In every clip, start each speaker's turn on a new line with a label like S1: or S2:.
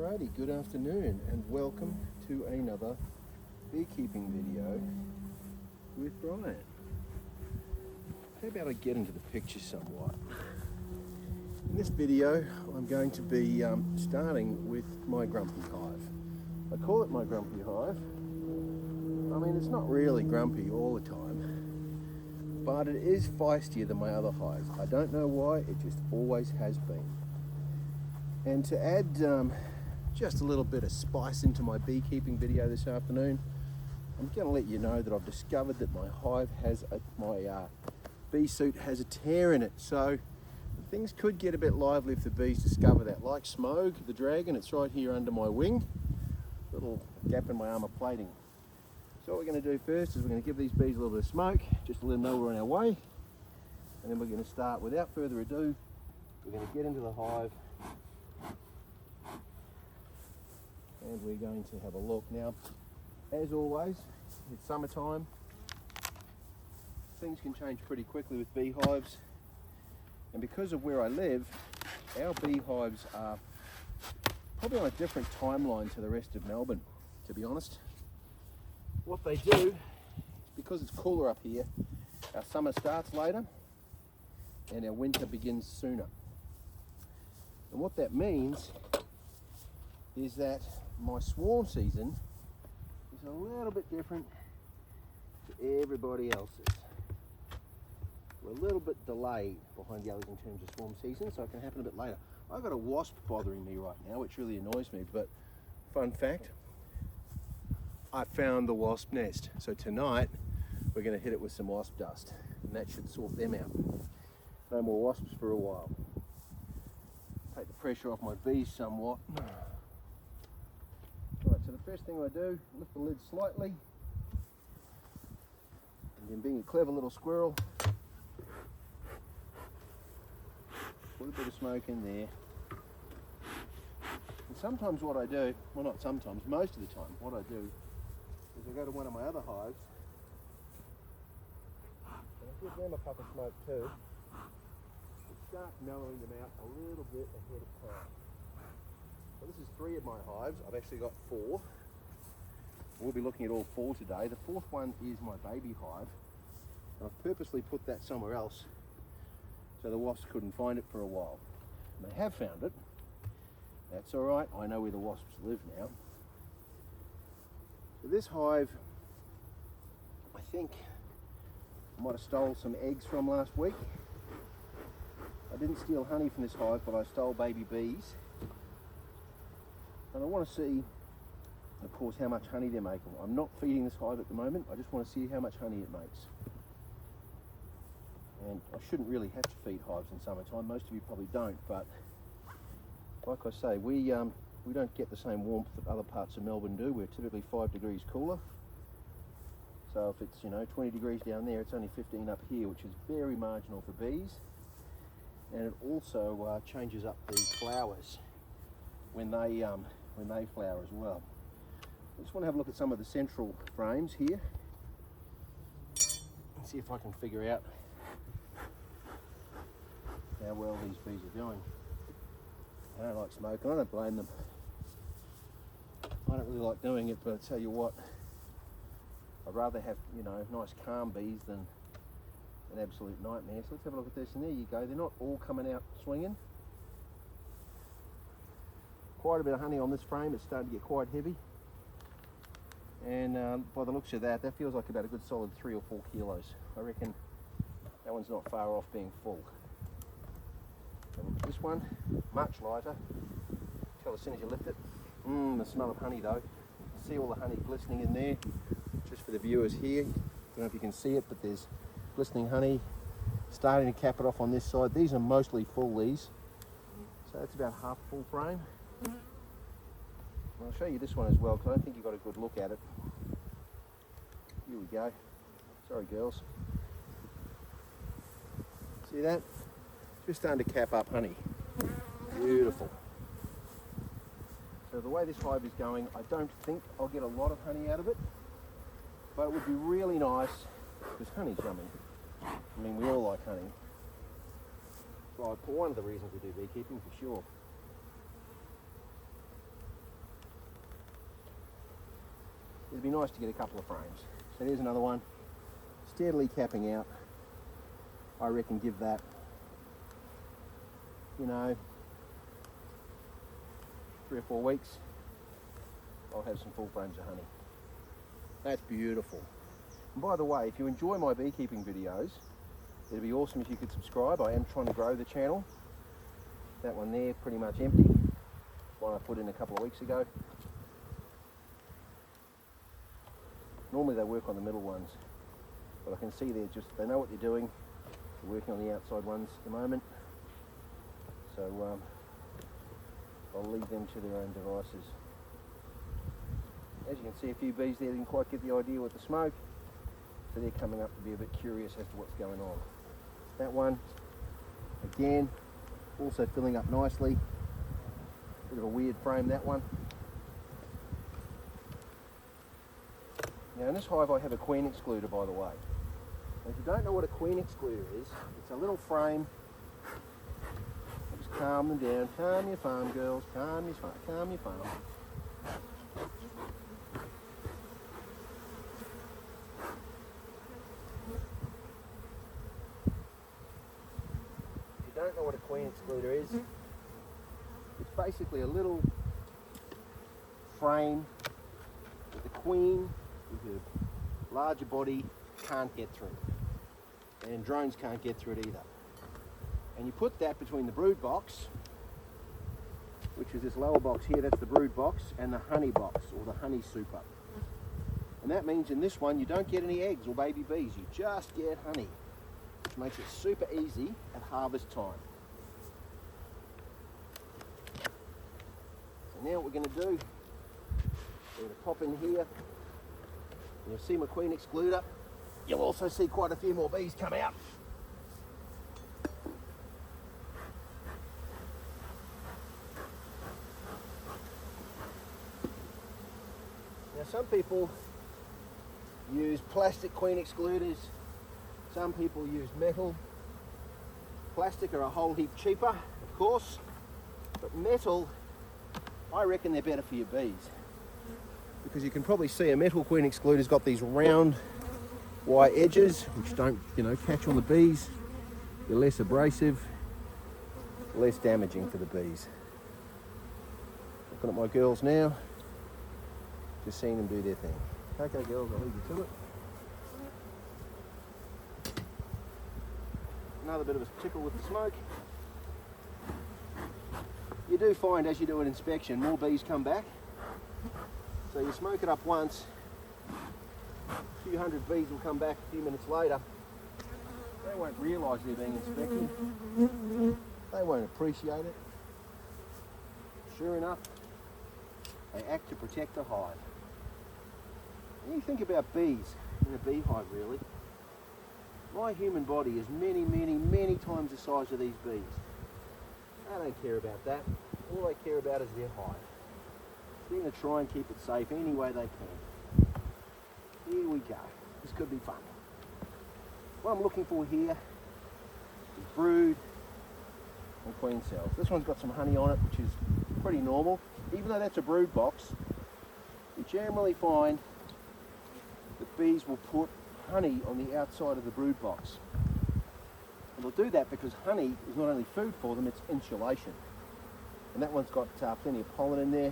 S1: Alrighty, good afternoon and welcome to another beekeeping video with Brian. How about I get into the picture somewhat? In this video I'm going to be starting with my grumpy hive. I call it my grumpy hive. I mean, it's not really grumpy all the time, but it is feistier than my other hives. I don't know why, it just always has been. And to add just a little bit of spice into my beekeeping video this afternoon, I'm going to let you know that I've discovered that my hive has my bee suit has a tear in it. So things could get a bit lively if the bees discover that. Like Smog, the dragon, it's right here under my wing. Little gap in my armour plating. So what we're going to do first is we're going to give these bees a little bit of smoke, just to let them know we're on our way. And then we're going to start, without further ado, we're going to get into the hive. And we're going to have a look. Now, as always, it's summertime. Things can change pretty quickly with beehives. And because of where I live, our beehives are probably on a different timeline to the rest of Melbourne, to be honest. What they do, because it's cooler up here, our summer starts later and our winter begins sooner. And what that means is that my swarm season is a little bit different to everybody else's. We're a little bit delayed behind the others in terms of swarm season, so it can happen a bit later. I've got a wasp bothering me right now, which really annoys me, but fun fact, I found the wasp nest. So tonight we're going to hit it with some wasp dust, and that should sort them out. No more wasps for a while. Take the pressure off my bees somewhat. Right, so the first thing I do, lift the lid slightly, and then being a clever little squirrel, put a bit of smoke in there. And sometimes what I do, well not sometimes, most of the time, what I do is I go to one of my other hives, and I give them a puff of smoke too, and start mellowing them out a little bit ahead of time. So this is 3 of my hives. I've actually got 4. We'll be looking at all 4 today. The 4th one is my baby hive. And I've purposely put that somewhere else so the wasps couldn't find it for a while. And they have found it. That's all right. I know where the wasps live now. So this hive, I think I might have stole some eggs from last week. I didn't steal honey from this hive, but I stole baby bees. And I want to see, of course, how much honey they're making. I'm not feeding this hive at the moment. I just want to see how much honey it makes. And I shouldn't really have to feed hives in summertime. Most of you probably don't, but like I say, we don't get the same warmth that other parts of Melbourne do. We're typically 5 degrees cooler. So if it's 20 degrees down there, it's only 15 up here, which is very marginal for bees. And it also changes up the flowers when they flower as well. I just want to have a look at some of the central frames here and see if I can figure out how well these bees are doing. I don't like smoke, and I don't blame them. I don't really like doing it, but I tell you what, I'd rather have nice calm bees than an absolute nightmare. So let's have a look at this, and there you go. They're not all coming out swinging. Quite a bit of honey on this frame. It's starting to get quite heavy, and by the looks of that feels like about a good solid 3 or 4 kilos. I reckon that one's not far off being full. This one, much lighter. Tell as soon as you lift it. The smell of honey though. See all the honey glistening in there. Just for the viewers here, don't know if you can see it, but there's glistening honey starting to cap it off on this side. These are mostly full, these. So that's about half full frame. I'll show you this one as well, because I don't think you've got a good look at it. Here we go. Sorry girls. See that? Just starting to cap up honey. Beautiful. So the way this hive is going, I don't think I'll get a lot of honey out of it, but it would be really nice, because honey's yummy. I mean, we all like honey. Well, for one of the reasons we do beekeeping, for sure. it'd be nice to get a couple of frames. So there's another one, steadily capping out. I reckon give that, you know, 3 or 4 weeks, I'll have some full frames of honey. That's beautiful. And by the way, if you enjoy my beekeeping videos, it'd be awesome if you could subscribe. I am trying to grow the channel. That one there, pretty much empty. One I put in a couple of weeks ago. Normally they work on the middle ones, but I can see they know what they're doing. They're working on the outside ones at the moment. So I'll leave them to their own devices. As you can see, a few bees there didn't quite get the idea with the smoke, so they're coming up to be a bit curious as to what's going on. That one, again, also filling up nicely. Bit of a weird frame, that one. Now in this hive I have a queen excluder, by the way. And if you don't know what a queen excluder is, it's a little frame. Just calm them down. Calm your farm, girls. Calm your farm. If you don't know what a queen excluder is, it's basically a little frame that the queen with a larger body can't get through, and drones can't get through it either. And you put that between the brood box, which is this lower box here, that's the brood box, and the honey box, or the honey super. And that means in this one you don't get any eggs or baby bees, you just get honey, which makes it super easy at harvest time. So now what we're going to do, we're going to pop in here. You'll see my queen excluder. You'll also see quite a few more bees come out. Now some people use plastic queen excluders, some people use metal. Plastic are a whole heap cheaper, of course, but metal, I reckon they're better for your bees. Because you can probably see a metal queen excluder's got these round white edges which don't, catch on the bees. They're less abrasive, less damaging for the bees. Looking at my girls now, just seeing them do their thing. Okay girls, I'll leave you to it. Another bit of a tickle with the smoke. You do find as you do an inspection, more bees come back. So you smoke it up once, a few hundred bees will come back a few minutes later. They won't realise they're being inspected. They won't appreciate it. Sure enough, they act to protect the hive. When you think about bees in a beehive, really, my human body is many, many, many times the size of these bees. They don't care about that. All they care about is their hive. They're going to try and keep it safe any way they can. Here we go. This could be fun. What I'm looking for here is brood and queen cells. This one's got some honey on it, which is pretty normal. Even though that's a brood box, you generally find that bees will put honey on the outside of the brood box. And they'll do that because honey is not only food for them, it's insulation. And that one's got plenty of pollen in there.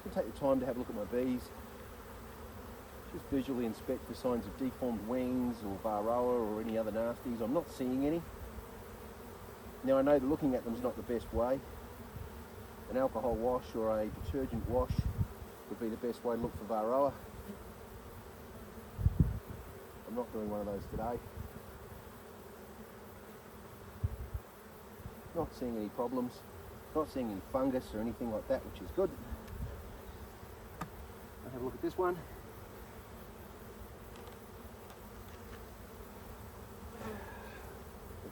S1: So take the time to have a look at my bees. Just visually inspect for signs of deformed wings or varroa or any other nasties. I'm not seeing any. Now I know that looking at them is not the best way. An alcohol wash or a detergent wash would be the best way to look for varroa. I'm not doing one of those today. Not seeing any problems. Not seeing any fungus or anything like that, which is good. I'll have a look at this one.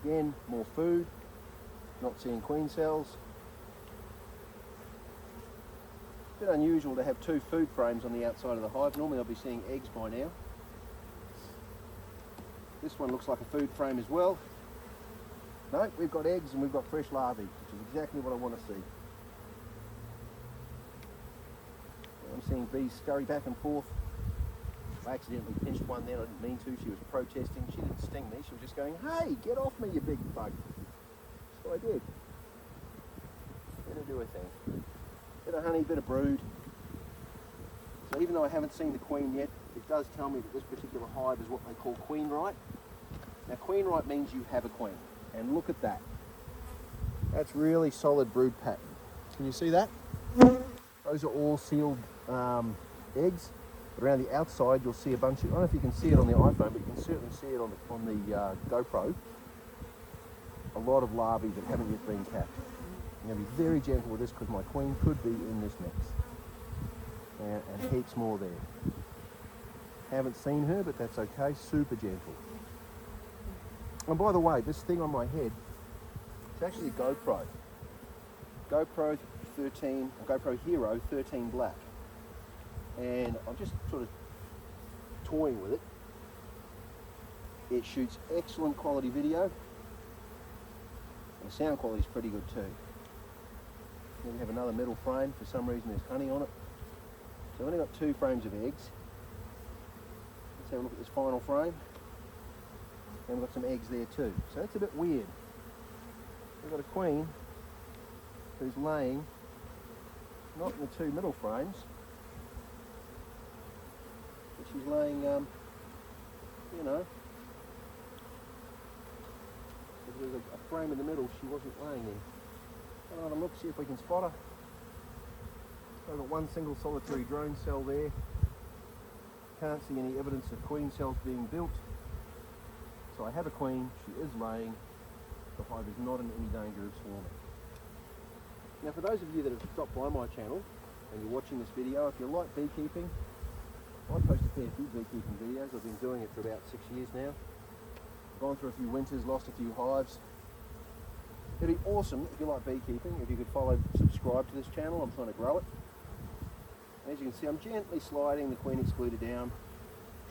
S1: Again, more food. Not seeing queen cells. It's a bit unusual to have two food frames on the outside of the hive. Normally I'll be seeing eggs by now. This one looks like a food frame as well. No, we've got eggs and we've got fresh larvae, which is exactly what I want to see. I'm seeing bees scurry back and forth. I accidentally pinched one there, I didn't mean to. She was protesting. She didn't sting me, she was just going, hey, get off me, you big bug. So I did. Let her do her thing. Bit of honey, bit of brood. So even though I haven't seen the queen yet, it does tell me that this particular hive is what they call queen right. Now queen right means you have a queen. And look at that. That's really solid brood pattern. Can you see that? Those are all sealed eggs. But around the outside you'll see a bunch of, I don't know if you can see it on the iPhone, but you can certainly see it on the GoPro. A lot of larvae that haven't yet been capped. I'm going to be very gentle with this because my queen could be in this mix. And heaps more there. Haven't seen her, but that's okay, super gentle. And by the way, this thing on my head, it's actually a GoPro. GoPro 13, GoPro Hero 13 black. And I'm just sort of toying with it. It shoots excellent quality video. And the sound quality is pretty good too. Then we have another metal frame. For some reason there's honey on it. So I've only got 2 frames of eggs. Let's have a look at this final frame. And we've got some eggs there too. So that's a bit weird. We've got a queen who's laying, not in the 2 middle frames, but she's laying, you know, if there's a frame in the middle she wasn't laying in. I'll have a look, see if we can spot her. So I've got 1 single solitary drone cell there. Can't see any evidence of queen cells being built. So I have a queen, she is laying. The hive is not in any danger of swarming. Now for those of you that have stopped by my channel and you're watching this video, if you like beekeeping, I post a fair few beekeeping videos. I've been doing it for about 6 years now. I've gone through a few winters, lost a few hives. It'd be awesome if you like beekeeping, if you could subscribe to this channel. I'm trying to grow it. As you can see, I'm gently sliding the queen excluder down,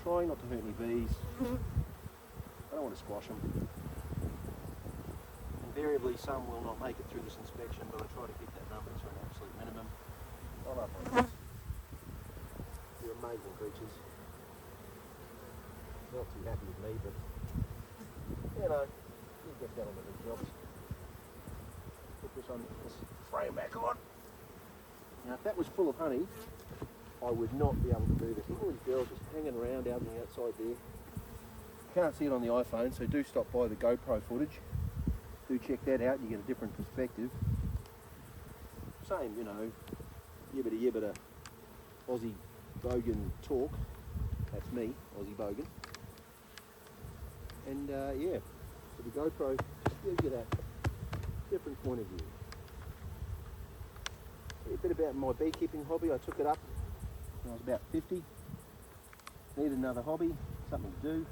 S1: trying not to hurt any bees. I don't want to squash them. Invariably, some will not make it through this inspection, but I try to keep that number to an absolute minimum. I love my bees. They're amazing creatures. Not too happy with me, but you know, you get that on the big jobs. Put this frame back on. Now, if that was full of honey, I would not be able to do this. Look at all these girls just hanging around out on the outside there. Can't see it on the iPhone, so do stop by the GoPro footage. Do check that out, you get a different perspective. Same, you know, yibbida Aussie bogan talk. That's me, Aussie bogan. And yeah, so the GoPro just gives you that different point of view. A bit about my beekeeping hobby. I took it up when I was about 50. Needed another hobby, something to do.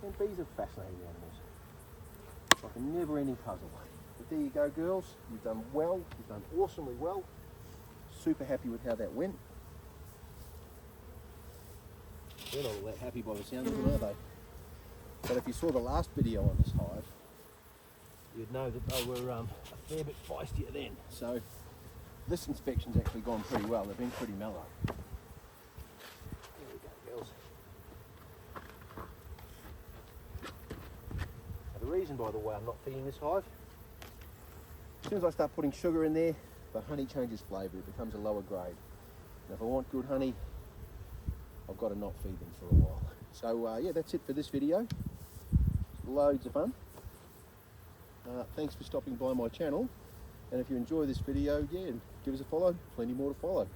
S1: And bees are fascinating animals. It's like a never-ending puzzle. But there you go, girls. You've done well. You've done awesomely well. Super happy with how that went. They're not all that happy by the sound of them, are they? But if you saw the last video on this hive, you'd know that they were a fair bit feistier then. So this inspection's actually gone pretty well. They've been pretty mellow. There we go, girls. Now the reason, by the way, I'm not feeding this hive, as soon as I start putting sugar in there, the honey changes flavour. It becomes a lower grade. And if I want good honey, I've got to not feed them for a while. So yeah, that's it for this video. Loads of fun. Thanks for stopping by my channel, and if you enjoy this video, yeah, give us a follow. Plenty more to follow.